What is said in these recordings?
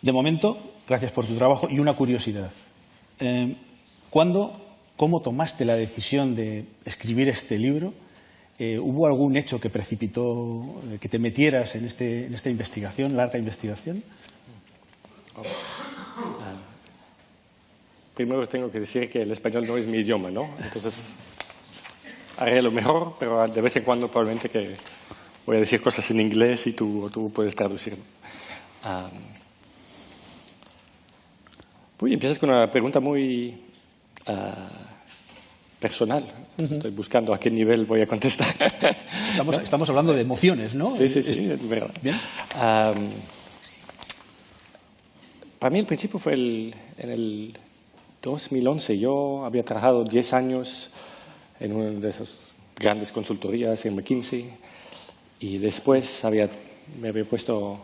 De momento, gracias por tu trabajo y una curiosidad. ¿Cómo tomaste la decisión de escribir este libro? ¿Hubo algún hecho que precipitó que te metieras en esta investigación, larga investigación? Primero tengo que decir que el español no es mi idioma, ¿no? Entonces haré lo mejor, pero de vez en cuando probablemente que voy a decir cosas en inglés y tú puedes traducir. Empiezas con una pregunta muy personal. Estoy buscando a qué nivel voy a contestar. Estamos hablando de emociones, ¿no? Sí, es verdad. ¿Bien? Para mí el principio fue en el 2011. Yo había trabajado 10 años en una de esas grandes consultorías en McKinsey y después me había puesto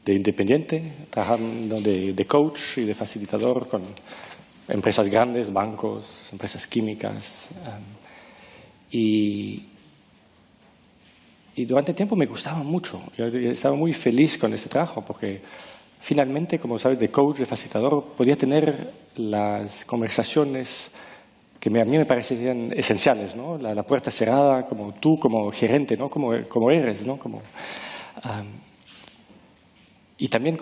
de independiente, trabajando de coach y de facilitador con empresas grandes, bancos, empresas químicas. Y durante el tiempo me gustaba mucho. Yo estaba muy feliz con este trabajo porque finalmente, como sabes, de coach, de facilitador, podía tener las conversaciones que a mí me parecían esenciales, ¿no? La puerta cerrada, como tú, como gerente, ¿no? Como eres, ¿no? Y también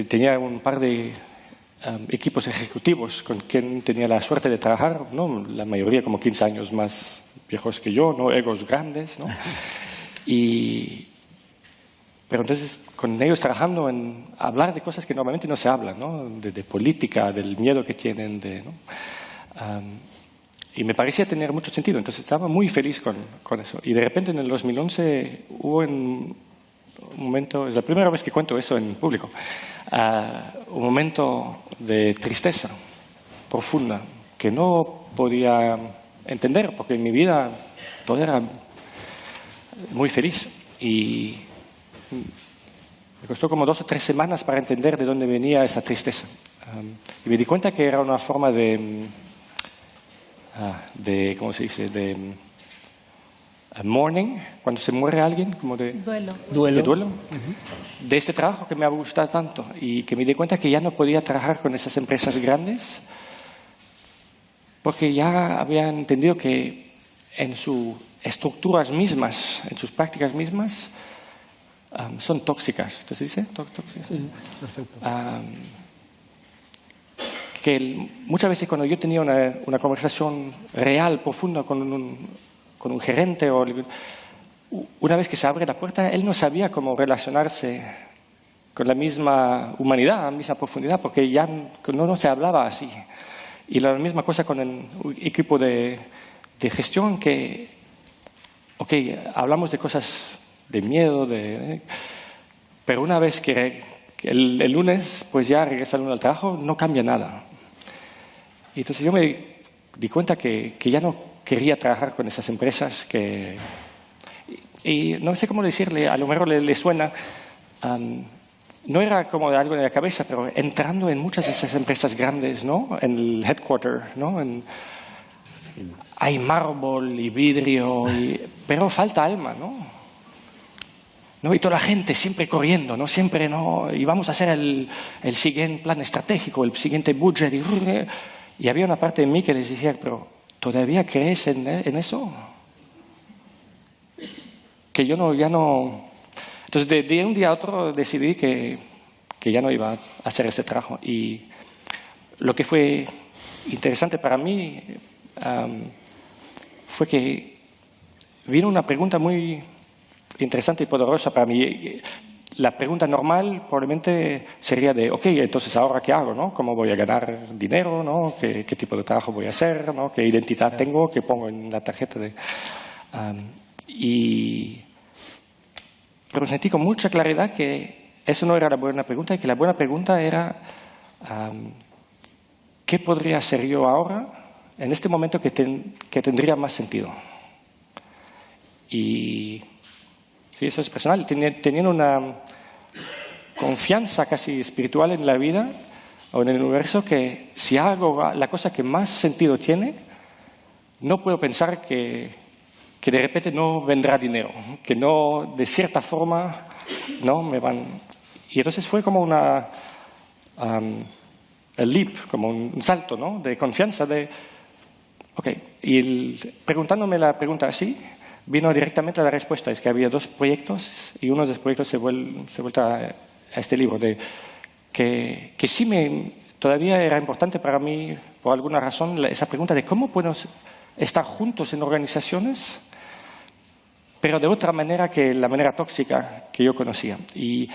tenía un par de equipos ejecutivos con quien tenía la suerte de trabajar, ¿no? La mayoría como 15 años más viejos que yo, ¿no? Egos grandes, ¿no? Pero entonces, con ellos trabajando en hablar de cosas que normalmente no se hablan, ¿no? De política, del miedo que tienen, ¿no? Y me parecía tener mucho sentido. Entonces estaba muy feliz con eso. Y de repente en el 2011 hubo un momento, es la primera vez que cuento eso en público, un momento de tristeza profunda que no podía entender porque en mi vida todo era muy feliz. Y me costó como 2 o 3 semanas para entender de dónde venía esa tristeza. Y me di cuenta que era una forma de ¿cómo se dice? De mourning, cuando se muere alguien, como de duelo. De duelo. De este trabajo que me ha gustado tanto y que me di cuenta que ya no podía trabajar con esas empresas grandes porque ya había entendido que en sus estructuras mismas, en sus prácticas mismas, son tóxicas. ¿Te dice? Tóxicas. Sí, perfecto. Que muchas veces cuando yo tenía una conversación real, profunda con un gerente, una vez que se abre la puerta, él no sabía cómo relacionarse con la misma humanidad, la misma profundidad, porque ya no se hablaba así. Y la misma cosa con el equipo de gestión, que, hablamos de cosas de miedo, pero una vez que el lunes pues ya regresa al trabajo, no cambia nada. Y entonces yo me di cuenta que ya no quería trabajar con esas empresas y no sé cómo decirle, a lo mejor le suena, no era como de algo en la cabeza, pero entrando en muchas de esas empresas grandes, ¿no? En el headquarter, ¿no? Hay mármol y vidrio, pero falta alma, ¿no? Y toda la gente siempre corriendo, ¿no? Siempre, ¿no? Y vamos a hacer el siguiente plan estratégico, el siguiente budget. Y había una parte de mí que les decía, pero ¿todavía crees en eso? Que yo ya no... Entonces, de un día a otro decidí que ya no iba a hacer este trabajo. Y lo que fue interesante para mí fue que vino una pregunta muy interesante y poderosa para mí. La pregunta normal probablemente sería de, entonces ¿ahora qué hago? ¿No? ¿Cómo voy a ganar dinero? ¿No? ¿Qué tipo de trabajo voy a hacer? ¿No? ¿Qué identidad tengo? ¿Qué pongo en la tarjeta? Pero sentí con mucha claridad que eso no era la buena pregunta y que la buena pregunta era ¿qué podría hacer yo ahora, en este momento, que tendría más sentido? Y sí, eso es personal, teniendo una confianza casi espiritual en la vida o en el universo, que si hago la cosa que más sentido tiene, no puedo pensar que de repente no vendrá dinero, que no, de cierta forma, no me van. Y entonces fue como el leap, como un salto, ¿no? De confianza, preguntándome la pregunta así, vino directamente la respuesta. Es que había 2 proyectos y uno de los proyectos se vuelve a este libro, que sí todavía era importante para mí, por alguna razón, esa pregunta de cómo podemos estar juntos en organizaciones, pero de otra manera que la manera tóxica que yo conocía. Y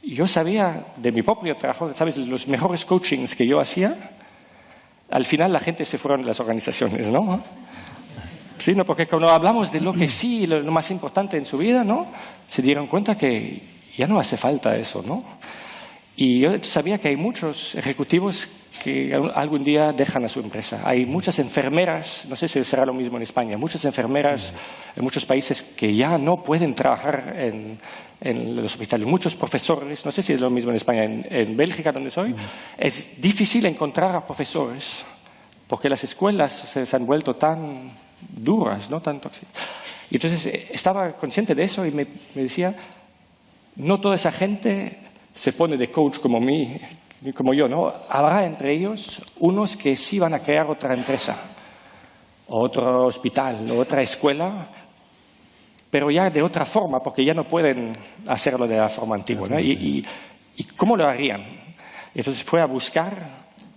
yo sabía de mi propio trabajo, ¿sabes? Los mejores coachings que yo hacía, al final la gente se fueron de las organizaciones, ¿no? Sí, ¿no? Porque cuando hablamos de lo que sí, lo más importante en su vida, ¿no? Se dieron cuenta que ya no hace falta eso, ¿no? Y yo sabía que hay muchos ejecutivos que algún día dejan a su empresa. Hay muchas enfermeras, no sé si será lo mismo en España, muchas enfermeras en muchos países que ya no pueden trabajar en los hospitales. Muchos profesores, no sé si es lo mismo en España, en Bélgica, donde soy, es difícil encontrar a profesores porque las escuelas se han vuelto tan duras, ¿no? Tan tóxicas. Y entonces estaba consciente de eso y me decía, no toda esa gente se pone de coach como yo, ¿no? Habrá entre ellos unos que sí van a crear otra empresa, o otro hospital, o otra escuela, pero ya de otra forma, porque ya no pueden hacerlo de la forma antigua, ¿no? ¿Y cómo lo harían? Entonces fue a buscar,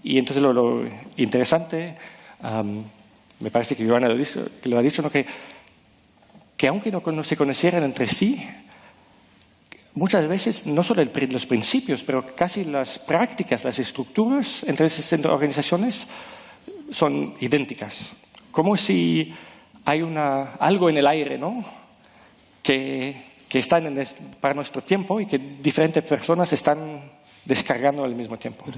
y entonces lo interesante, me parece que Joana lo ha dicho, ¿no? que aunque no se conocieran entre sí, muchas veces no solo los principios, pero casi las prácticas, las estructuras entre esas organizaciones son idénticas. Como si hay algo en el aire, ¿no? que está para nuestro tiempo y que diferentes personas están descargando al mismo tiempo.